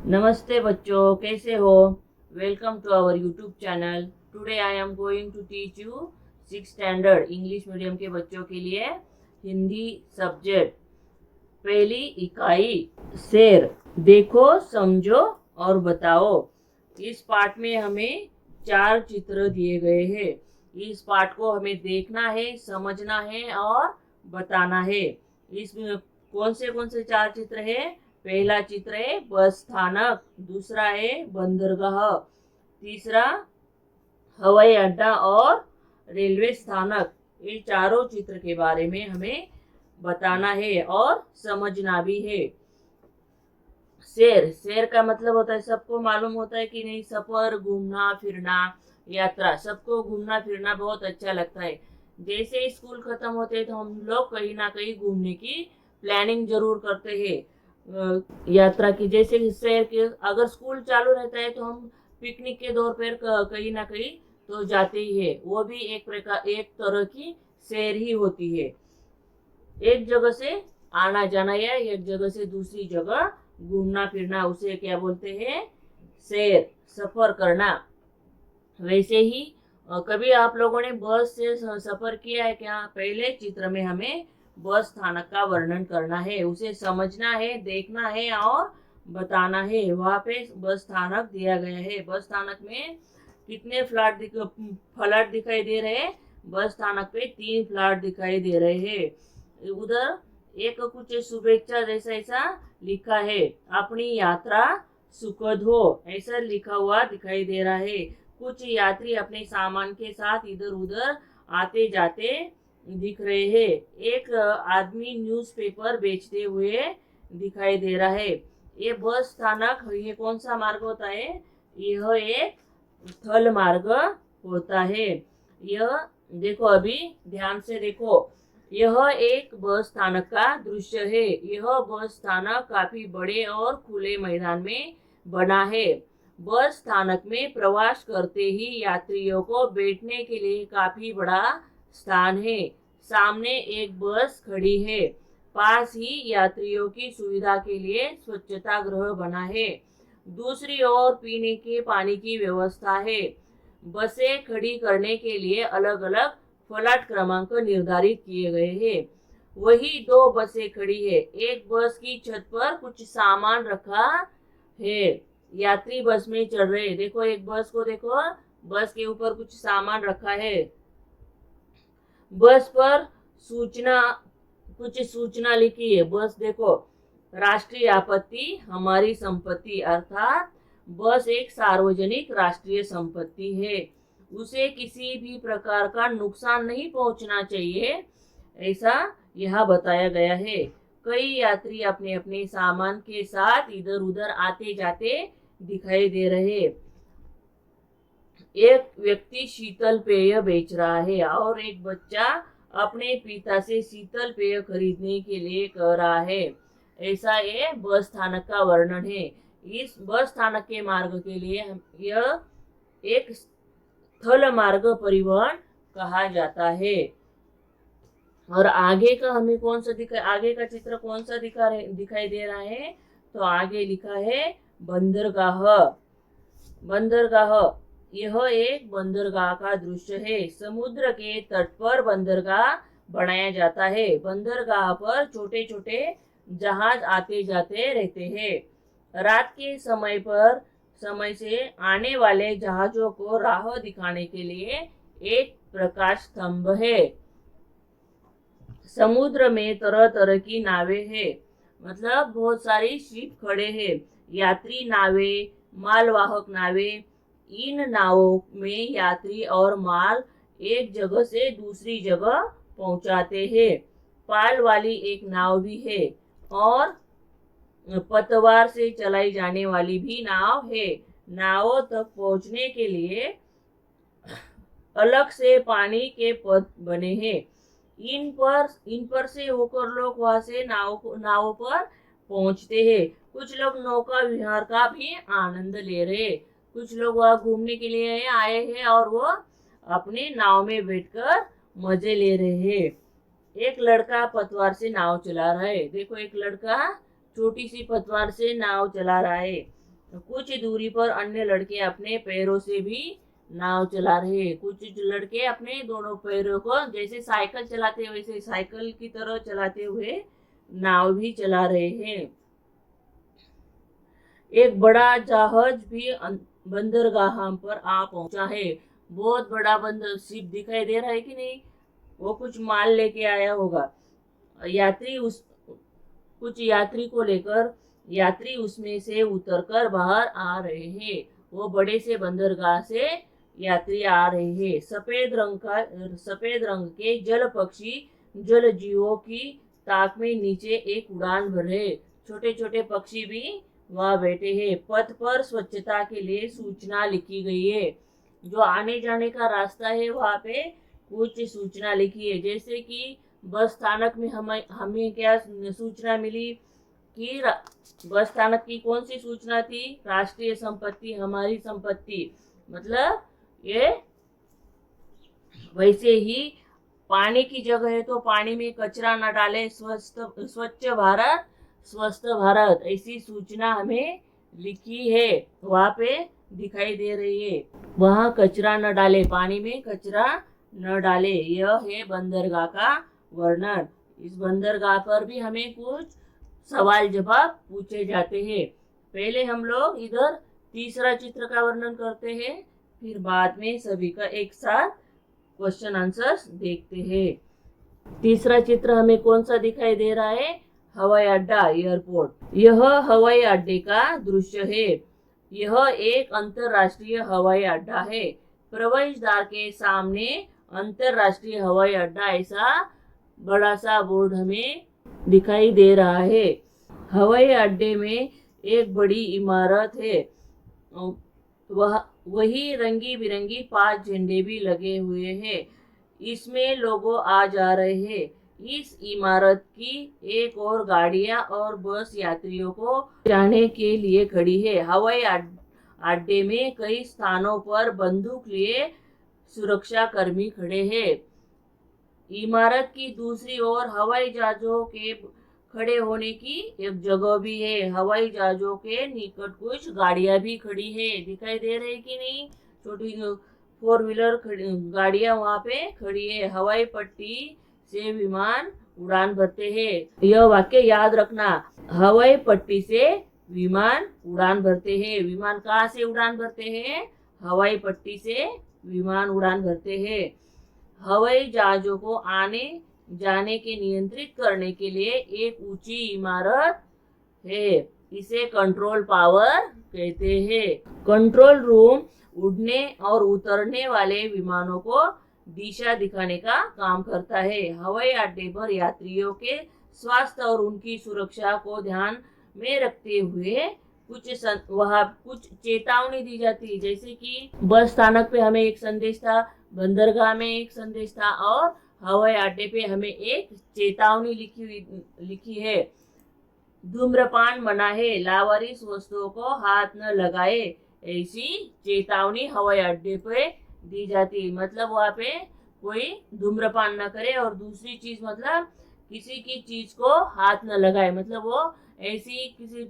नमस्ते बच्चों, कैसे हो? Welcome to our YouTube channel. Today I am going to teach you 6 standard English medium के बच्चों के लिए हिंदी सब्जेक्ट। पहली इकाई शेर। देखो, समझो और बताओ। इस पाठ में हमें 4 चित्र दिए गए हैं। इस पाठ को हमें देखना है, समझना है और बताना है। इसमें कौन से 4 चित्र है? पहला चित्र है बस स्थानक, दूसरा है बंदरगाह, तीसरा हवाई अड्डा और रेलवे स्थानक। ये चारों चित्र के बारे में हमें बताना है और समझना भी है। शेर, शेर का मतलब होता है, सबको मालूम होता है कि नहीं, सफर, घूमना फिरना, यात्रा। सबको घूमना फिरना बहुत अच्छा लगता है। जैसे ही स्कूल खत्म होते हैं तो हम लोग कहीं ना कहीं घूमने की प्लानिंग जरूर करते हैं, यात्रा की। जैसे शेर के अगर स्कूल चालू रहता है तो हम पिकनिक के दौर पर कहीं ना कहीं तो जाते ही है। वो भी एक तरह की सैर ही होती है। एक जगह से आना जाना या एक जगह से दूसरी जगह घूमना फिरना, उसे क्या बोलते हैं? सैर, सफर करना। वैसे ही कभी आप लोगों ने बस से सफर किया है क्या? पहले चित्र में हमें बस स्थानक का वर्णन करना है, उसे समझना है, देखना है और बताना है। वहां पे बस स्थानक दिया गया है। बस स्थानक में कितने फ्लैट दिखाई दे रहे हैं? बस स्थानक पे 3 फ्लैट दिखाई दे रहे हैं। उधर एक कुछ शुभेच्छा जैसा ऐसा लिखा है, अपनी यात्रा सुखद हो, ऐसा लिखा हुआ दिखाई दे रहा है। कुछ यात्री अपने सामान के साथ इधर उधर आते जाते दिख रहे हैं। एक आदमी न्यूज़पेपर बेचते हुए दिखाई दे रहा है। ये बस स्थानक, ये कौन सा मार्ग होता है? यह एक थल मार्ग होता है। यह देखो, अभी ध्यान से देखो, यह एक बस स्थानक का दृश्य है। यह बस स्थानक काफी बड़े और खुले मैदान में बना है। बस स्थानक में प्रवास करते ही यात्रियों को बैठने के लिए काफी बड़ा स्थान है। सामने एक बस खड़ी है। पास ही यात्रियों की सुविधा के लिए स्वच्छता गृह बना है। दूसरी ओर पीने के पानी की व्यवस्था है। बसें खड़ी करने के लिए अलग अलग फ्लैट क्रमांक निर्धारित किए गए हैं। वही 2 बसें खड़ी है। एक बस की छत पर कुछ सामान रखा है। यात्री बस में चढ़ रहे हैं। देखो, एक बस को देखो, बस के ऊपर कुछ सामान रखा है। बस पर सूचना कुछ सूचना लिखी है। बस देखो, राष्ट्रीय आपत्ति हमारी संपत्ति, अर्थात बस एक सार्वजनिक राष्ट्रीय संपत्ति है। उसे किसी भी प्रकार का नुकसान नहीं पहुंचना चाहिए, ऐसा यहाँ बताया गया है। कई यात्री अपने अपने सामान के साथ इधर उधर आते जाते दिखाई दे रहे। एक व्यक्ति शीतल पेय बेच रहा है और एक बच्चा अपने पिता से शीतल पेय खरीदने के लिए कह रहा है। ऐसा ये बस स्थानक का वर्णन है। इस बस स्थानक के मार्ग के लिए यह एक स्थल मार्ग परिवहन कहा जाता है। और आगे का हमें आगे का चित्र कौन सा दिखाई दे रहा है? तो आगे लिखा है बंदरगाह। बंदरगाह, यह एक बंदरगाह का दृश्य है। समुद्र के तट पर बंदरगाह बनाया जाता है। बंदरगाह पर छोटे छोटे जहाज आते जाते रहते हैं। रात के समय से आने वाले जहाजों को राह दिखाने के लिए एक प्रकाश स्तंभ है। समुद्र में तरह तरह की नावें हैं, मतलब बहुत सारी शिप खड़े हैं। यात्री नावें, मालवाहक नावें। इन नावों में यात्री और माल एक जगह से दूसरी जगह पहुंचाते हैं। पाल वाली एक नाव भी है और पतवार से चलाई जाने वाली भी नाव है। नावों तक पहुंचने के लिए अलग से पानी के पथ बने हैं। इन पर से होकर लोग वहां से नाव पर पहुंचते हैं। कुछ लोग नौका विहार का भी आनंद ले रहे। कुछ लोग वहां घूमने के लिए आए हैं और वो अपने नाव में बैठकर मजे ले रहे हैं। एक लड़का पतवार से नाव चला रहा है। देखो, एक लड़का छोटी सी पतवार से नाव चला रहा है। कुछ दूरी पर अन्य लड़के अपने पैरों से भी नाव चला रहे हैं। कुछ लड़के अपने दोनों पैरों को जैसे साइकिल चलाते हैं वैसे साइकिल की तरह चलाते हुए नाव भी चला रहे हैं। एक बड़ा जहाज भी बंदरगाह पर आ पहुंचा है। बहुत बड़ा बंदर शिप दिखाई दे रहा है कि नहीं, वो कुछ माल लेके आया होगा। यात्री उस कुछ यात्री को लेकर यात्री उसमें से उतरकर बाहर आ रहे हैं। वो बड़े से बंदरगाह से यात्री आ रहे हैं। सफेद रंग के जल पक्षी जल जीवों की ताक में नीचे एक उड़ान भर रहे। छोटे छोटे पक्षी भी वहाँ बैठे हैं। पथ पर स्वच्छता के लिए सूचना लिखी गई है। जो आने जाने का रास्ता है वहाँ पे कुछ सूचना लिखी है। जैसे कि बस स्थानक में हमें क्या सूचना मिली कि बस स्थानक की कौन सी सूचना थी, राष्ट्रीय संपत्ति हमारी संपत्ति। मतलब ये वैसे ही पानी की जगह है तो पानी में कचरा न डाले, स्वच्छ भारत स्वस्थ भारत, ऐसी सूचना हमें लिखी है वहाँ पे दिखाई दे रही है। वहाँ कचरा न डाले, पानी में कचरा न डाले, यह है बंदरगाह का वर्णन। इस बंदरगाह पर भी हमें कुछ सवाल जवाब पूछे जाते हैं। पहले हम लोग इधर तीसरा चित्र का वर्णन करते हैं, फिर बाद में सभी का एक साथ क्वेश्चन आंसर्स देखते हैं। तीसरा चित्र हमें कौन सा दिखाई दे रहा है, हवाई अड्डा, एयरपोर्ट। यह हवाई अड्डे का दृश्य है। यह एक अंतरराष्ट्रीय हवाई अड्डा है। प्रवेश द्वार के सामने अंतरराष्ट्रीय हवाई अड्डा ऐसा बड़ा सा बोर्ड हमें दिखाई दे रहा है। हवाई अड्डे में एक बड़ी इमारत है। वही रंगी बिरंगी 5 झंडे भी लगे हुए हैं। इसमें लोग आ जा रहे हैं। इस इमारत की एक और गाड़ियां और बस यात्रियों को जाने के लिए खड़ी है। हवाई अड्डे में कई स्थानों पर बंदूक लिए सुरक्षा कर्मी खड़े हैं। इमारत की दूसरी ओर हवाई जहाजों के खड़े होने की एक जगह भी है। हवाई जहाजों के निकट कुछ गाड़ियां भी खड़ी है, दिखाई दे रही कि नहीं, छोटी 4 व्हीलर गाड़ियां वहाँ पे खड़ी है। हवाई पट्टी से विमान उड़ान भरते हैं। यह वाक्य याद रखना, हवाई पट्टी से विमान उड़ान भरते हैं। विमान कहाँ से उड़ान भरते हैं, हवाई पट्टी से विमान उड़ान भरते हैं। हवाई जहाजों को आने जाने के नियंत्रित करने के लिए एक ऊंची इमारत है, इसे कंट्रोल टावर कहते हैं। कंट्रोल रूम उड़ने और उतरने वाले विमानों को दिशा दिखाने का काम करता है। हवाई अड्डे पर यात्रियों के स्वास्थ्य और उनकी सुरक्षा को ध्यान में रखते हुए वहाँ कुछ चेतावनी दी जाती है। जैसे कि बस स्थानक पे हमें एक संदेश था, बंदरगाह में एक संदेश था और हवाई अड्डे पे हमें एक चेतावनी लिखी है। धूम्रपान मना है, लावारिस वस्तुओं को हाथ न लगाए, ऐसी चेतावनी हवाई अड्डे पे दी जाती है। मतलब वहाँ पे कोई धूम्रपान न करे और दूसरी चीज मतलब किसी की चीज को हाथ न लगाए। मतलब वो ऐसी किसी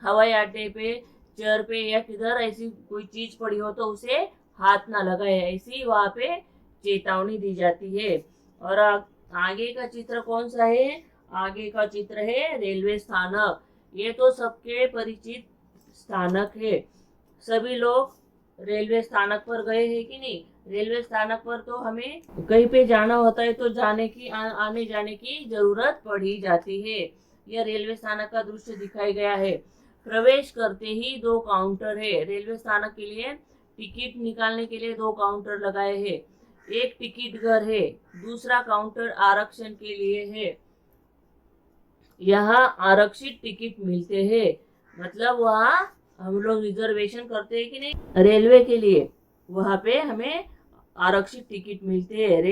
हवाई अड्डे पे चेयर पे या किधर ऐसी कोई चीज पड़ी हो तो उसे हाथ ना लगाए, ऐसी वहाँ पे चेतावनी दी जाती है। और आगे का चित्र कौन सा है, आगे का चित्र है रेलवे स्थानक। ये तो सबके परिचित स्थानक है। सभी लोग रेलवे स्थानक पर गए हैं कि नहीं। रेलवे स्थानक पर तो हमें कहीं पे जाना होता है तो आने जाने की जरूरत पड़ ही जाती है। यह रेलवे स्थानक का दृश्य दिखाई गया है। प्रवेश करते ही 2 काउंटर है। रेलवे स्थानक के लिए टिकट निकालने के लिए 2 काउंटर लगाए हैं। एक टिकट घर है, दूसरा काउंटर आरक्षण के लिए है। यहाँ आरक्षित टिकट मिलते हैं। मतलब वहाँ हम लोग रिजर्वेशन करते हैं कि नहीं रेलवे के लिए, वहाँ पे हमें आरक्षित टिकट मिलते हैं।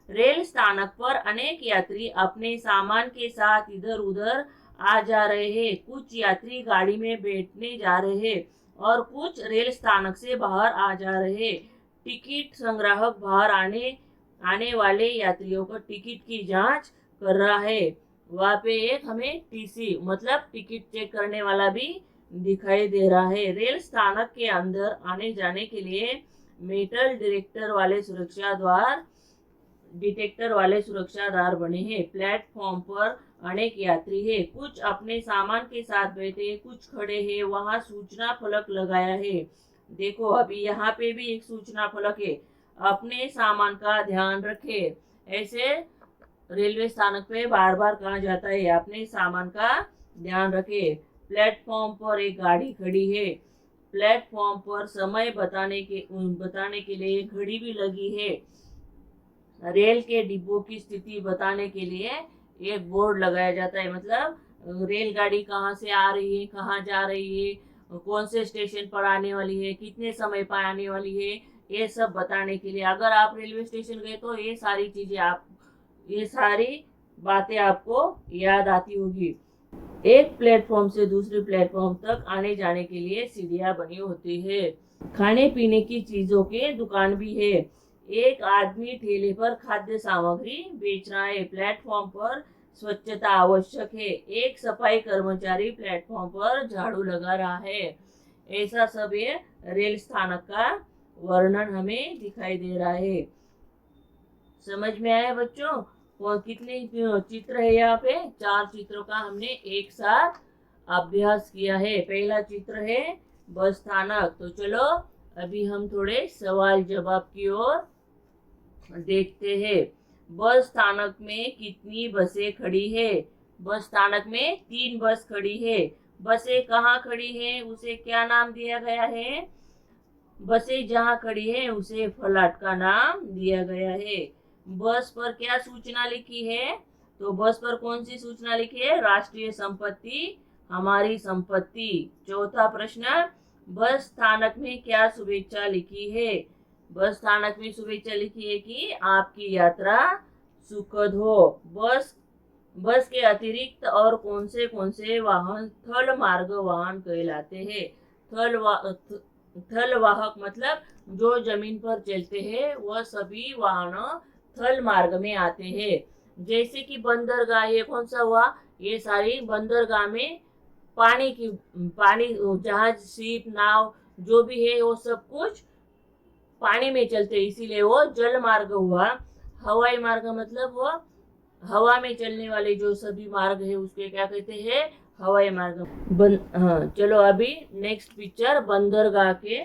रेल स्थानक पर अनेक यात्री अपने सामान के साथ इधर उधर आ जा रहे हैं। कुछ यात्री गाड़ी में बैठने जा रहे हैं और कुछ रेल स्थानक से बाहर आ जा रहे हैं। टिकट संग्राहक बाहर आने वाले यात्रियों को टिकट की जांच कर रहा है। वहाँ पे एक हमें टीसी मतलब टिकट चेक करने वाला भी दिखाई दे रहा है। रेल स्थानक के अंदर आने जाने के लिए मेटल डिटेक्टर वाले सुरक्षा द्वार बने हैं। प्लेटफॉर्म पर अनेक यात्री है, कुछ अपने सामान के साथ बैठे, कुछ खड़े हैं। वहां सूचना फलक लगाया है। देखो अभी यहाँ पे भी एक सूचना फलक है, अपने सामान का ध्यान रखें। ऐसे रेलवे स्थानक पे बार बार कहा जाता है, अपने सामान का ध्यान रखें। प्लेटफॉर्म पर एक गाड़ी खड़ी है। प्लेटफॉर्म पर समय बताने के लिए घड़ी भी लगी है। रेल के डिब्बों की स्थिति बताने के लिए एक बोर्ड लगाया जाता है, मतलब रेलगाड़ी कहाँ से आ रही है, कहाँ जा रही है, कौन से स्टेशन पर आने वाली है, कितने समय पर आने वाली है, ये सब बताने के लिए। अगर आप रेलवे स्टेशन गए तो ये सारी बातें आपको याद आती होगी। एक प्लेटफॉर्म से दूसरे प्लेटफॉर्म तक आने जाने के लिए सीढ़ियां बनी होती है। खाने पीने की चीजों के दुकान भी है। एक आदमी ठेले पर खाद्य सामग्री बेच रहा है। प्लेटफॉर्म पर स्वच्छता आवश्यक है। एक सफाई कर्मचारी प्लेटफॉर्म पर झाड़ू लगा रहा है। ऐसा सब ये रेल स्थानक का वर्णन हमें दिखाई दे रहा है। समझ में आया बच्चों? और कितने चित्र है यहाँ पे? 4 चित्रों का हमने एक साथ अभ्यास किया है। पहला चित्र है बस स्थानक। तो चलो अभी हम थोड़े सवाल जवाब की ओर देखते हैं। बस स्थानक में कितनी बसें खड़ी है? बस स्थानक में 3 बस खड़ी है। बसें कहाँ खड़ी है, उसे क्या नाम दिया गया है? बसें जहाँ खड़ी है उसे फलाट का नाम दिया गया है। बस पर क्या सूचना लिखी है? तो बस पर कौन सी सूचना लिखी है? राष्ट्रीय संपत्ति हमारी संपत्ति। चौथा प्रश्न, बस स्थानक में क्या शुभेच्छा लिखी है? बस स्थानक में शुभेच्छा लिखी है कि आपकी यात्रा सुखद हो। बस के अतिरिक्त और कौन से वाहन थल मार्ग वाहन कहलाते हैं? थल वाहक मतलब जो जमीन पर चलते हैं, वह सभी वाहन थल मार्ग में आते हैं। जैसे कि बंदरगाह, ये कौन सा हुआ? ये सारी बंदरगाह में पानी जहाज, शिप, नाव जो भी है वो सब कुछ पानी में चलते, इसीलिए वो जल मार्ग हुआ। हवाई मार्ग मतलब वो हवा में चलने वाले जो सभी मार्ग है उसके क्या कहते हैं? हवाई मार्ग। हाँ चलो अभी नेक्स्ट पिक्चर बंदरगाह के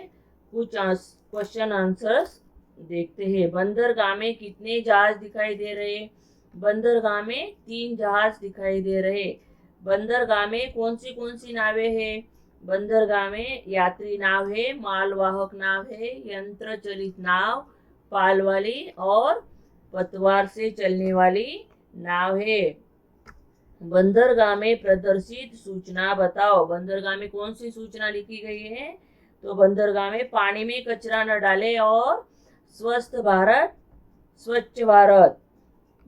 कुछ क्वेश्चन आंसर्स देखते हैं। बंदरगाह में कितने जहाज दिखाई दे रहे? बंदरगाह में 3 जहाज दिखाई दे रहे। बंदरगाह में कौन सी नावें हैं? बंदरगाह में यात्री नाव है, मालवाहक नाव है, यंत्र चलित नाव, पाल वाली और पतवार से चलने वाली नाव है। बंदरगाह में प्रदर्शित सूचना बताओ। बंदरगाह में कौन सी सूचना लिखी गई है? तो बंदरगाह में पानी में कचरा न डाले और स्वच्छ भारत।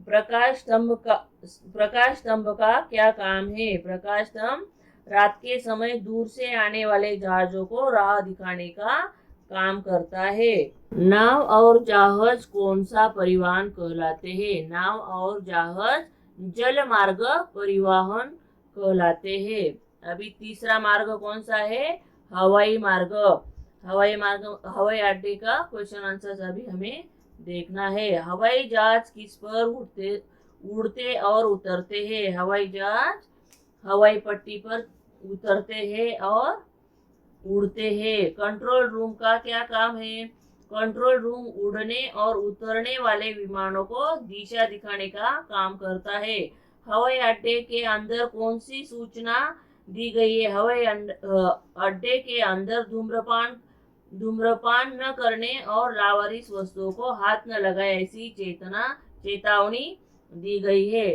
प्रकाश स्तंभ का क्या काम है? प्रकाश स्तंभ रात के समय दूर से आने वाले जहाजों को राह दिखाने का काम करता है। नाव और जहाज कौन सा परिवहन कहलाते हैं? नाव और जहाज जल मार्ग परिवहन कहलाते हैं। अभी तीसरा मार्ग कौन सा है? हवाई मार्ग। हवाई अड्डे का क्वेश्चन आंसर अभी हमें देखना है। हवाई जहाज किस पर उड़ते और उतरते हैं? हवाई जहाज हवाई पट्टी पर उतरते हैं और उड़ते हैं। कंट्रोल रूम का क्या काम है? कंट्रोल रूम उड़ने और उतरने वाले विमानों को दिशा दिखाने का काम करता है। हवाई अड्डे के अंदर कौन सी सूचना दी गई है? हवाई अड्डे के अंदर धूम्रपान न करने और लावारिस वस्तुओं को हाथ न लगाए ऐसी चेतावनी दी गई है।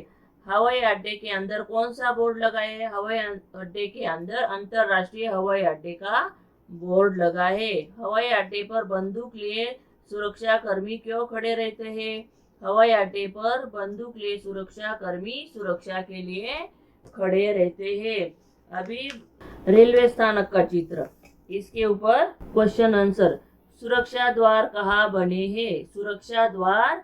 हवाई अड्डे के अंदर कौन सा बोर्ड लगा है? हवाई अड्डे के अंदर अंतरराष्ट्रीय हवाई अड्डे का बोर्ड लगा है। हवाई अड्डे पर बंदूक लिए सुरक्षा कर्मी क्यों खड़े रहते हैं? हवाई अड्डे पर बंदूक लिए सुरक्षा कर्मी सुरक्षा के लिए खड़े रहते हैं। अभी रेलवे स्थानक का चित्र, इसके ऊपर क्वेश्चन आंसर। सुरक्षा द्वार कहाँ बने हैं? सुरक्षा द्वार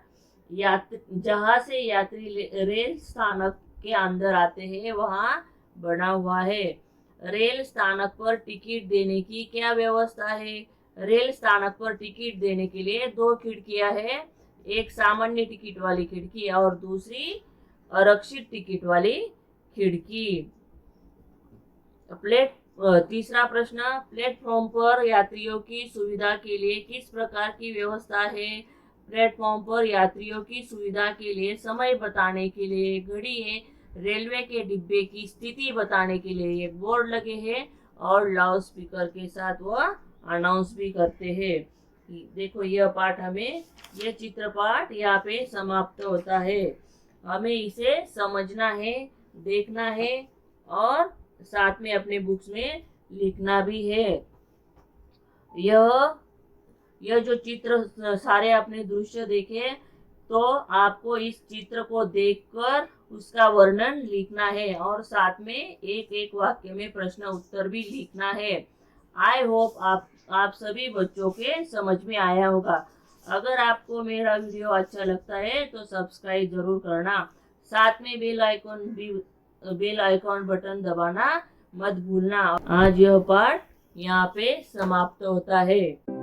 जहाँ से यात्री रेल स्थानक के अंदर आते हैं वहाँ बना हुआ है। रेल स्थानक पर टिकट देने की क्या व्यवस्था है? रेल स्थानक पर टिकट देने के लिए दो खिड़कियां है, एक सामान्य टिकट वाली खिड़की और दूसरी आरक्षित टिकट वाली खिड़की। तीसरा प्रश्न, प्लेटफॉर्म पर यात्रियों की सुविधा के लिए किस प्रकार की व्यवस्था है? प्लेटफॉर्म पर यात्रियों की सुविधा के लिए समय बताने के लिए घड़ी है, रेलवे के डिब्बे की स्थिति बताने के लिए एक बोर्ड लगे हैं और लाउड स्पीकर के साथ वह अनाउंस भी करते हैं। देखो यह पाठ हमें, यह चित्र पाठ यहाँ पे समाप्त होता है। हमें इसे समझना है, देखना है और साथ में अपने बुक्स में लिखना भी है। यह जो चित्र सारे अपने दृश्य देखे तो आपको इस चित्र को देखकर उसका वर्णन लिखना है और साथ में एक एक वाक्य में प्रश्न उत्तर भी लिखना है। आई होप आप सभी बच्चों के समझ में आया होगा। अगर आपको मेरा वीडियो अच्छा लगता है तो सब्सक्राइब जरूर करना, साथ में बेल आइकॉन बटन दबाना मत भूलना। आज यह पाठ यहाँ पे समाप्त होता है।